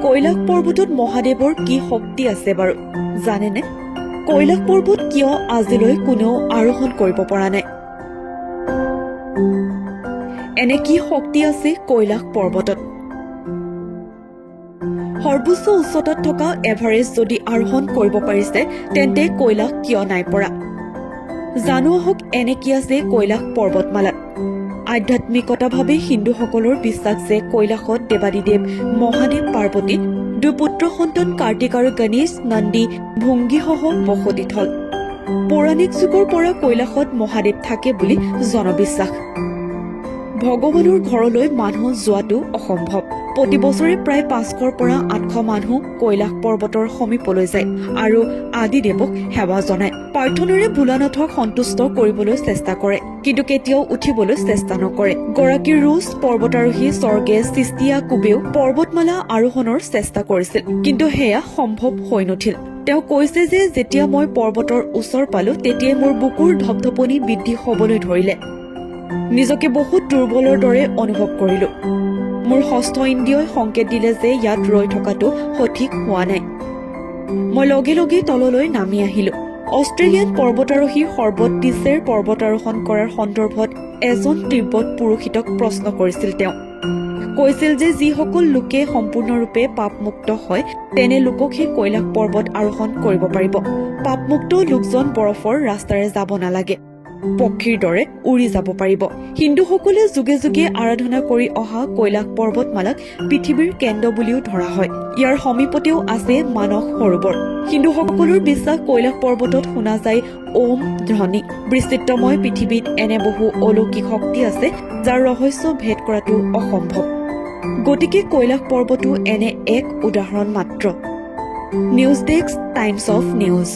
কৈলাশ পৰ্বতত মহাদেৱৰ কি শক্তি আছে বাৰু জানেনে? কৈলাশ পৰ্বত কিয় আজিলৈ কোনেও আৰোহণ কৰিব পৰা নাই? এনে কি শক্তি আছে কৈলাশ পৰ্বতত? সৰ্বোচ্চ উচ্চতাত থকা এভাৰেষ্ট যদি আৰোহণ কৰিব পাৰিছে, তেন্তে কৈলাশ কিয় নাই পৰা? জানো আহক এনে কি আছে কৈলাশ পৰ্বতমালাত। আধ্যাত্মিকতাভাৱে হিন্দুসকলৰ বিশ্বাস যে কৈলাশত দেৱাদিদেৱ মহাদেৱ পাৰ্বতী, দুপুত্ৰ সন্তান কাৰ্তিক আৰু গণেশ, নন্দী, ভুংগীসহ বসতি থল। পৌৰাণিক যুগৰ পৰা কৈলাশত মহাদেৱ থাকে বুলি জনবিশ্বাস। ভগৱানৰ ঘৰলৈ মানুহ যোৱাটো অসম্ভৱ। প্ৰতি বছৰে প্ৰায় 500ৰ পৰা 800 মানুহ কৈলাশ পৰ্বতৰ সমীপলৈ যায় আৰু আদিদেৱক সেৱা জনায়। প্ৰাৰ্থনাৰে ভোলানাথক সন্তুষ্ট কৰিবলৈ চেষ্টা কৰে, কিন্তু কেতিয়াও উঠিবলৈ চেষ্টা নকৰে। গৰাকী ৰুছ পৰ্বতাৰোহী স্বৰ্গেশ চিস্তিয়া কুবেও পৰ্বতমালা আৰোহণৰ চেষ্টা কৰিছিল, কিন্তু সেয়া সম্ভৱ হৈ নুঠিল। তেওঁ কৈছে যে যেতিয়া মই পৰ্বতৰ ওচৰ পালো, তেতিয়াই মোৰ বুকুৰ ধপধপনি বৃদ্ধি হবলৈ ধৰিলে। নিজকে বহুত দুৰ্বলৰ দৰে অনুভৱ কৰিলো। মোৰ ষষ্ঠ ইন্দ্ৰিয়ই সংকেত দিলে যে ইয়াত ৰৈ থকাটো সঠিক হোৱা নাই। মই লগে লগে তললৈ নামি আহিলো। অষ্ট্ৰেলিয়ান পৰ্বতাৰোহী হৰ্বট টিছেৰ পৰ্বতাৰোহণ কৰাৰ সন্দৰ্ভত এজন তিব্বত পুৰোহিতক প্ৰশ্ন কৰিছিল। তেওঁ কৈছিল যে যিসকল লোকে সম্পূৰ্ণৰূপে পাপমুক্ত হয়, তেনে লোককহে কৈলাশ পৰ্বত আৰোহণ কৰিব পাৰিব। পাপমুক্ত লোকজন বৰফৰ ৰাস্তাৰে যাব নালাগে, পক্ষীৰ দৰে উৰি যাব পাৰিব। হিন্দুসকলে যুগে যুগে আৰাধনা কৰি অহা কৈলাশ পৰ্বতমালাক পৃথিৱীৰ কেন্দ্ৰ বুলিও ধৰা হয়। ইয়াৰ সমীপতেও আছে মানস সৰোবৰ। হিন্দুসকলৰ বিশ্বাস কৈলাশ পৰ্বতত শুনা যায় ওম ধ্বনি। বৈচিত্ৰ্যময় পৃথিৱীত এনে বহু অলৌকিক শক্তি আছে, যাৰ ৰহস্য ভেদ কৰাটো অসম্ভৱ। গতিকে কৈলাশ পৰ্বতো এনে এক উদাহৰণ মাত্ৰ। News desk, times of news.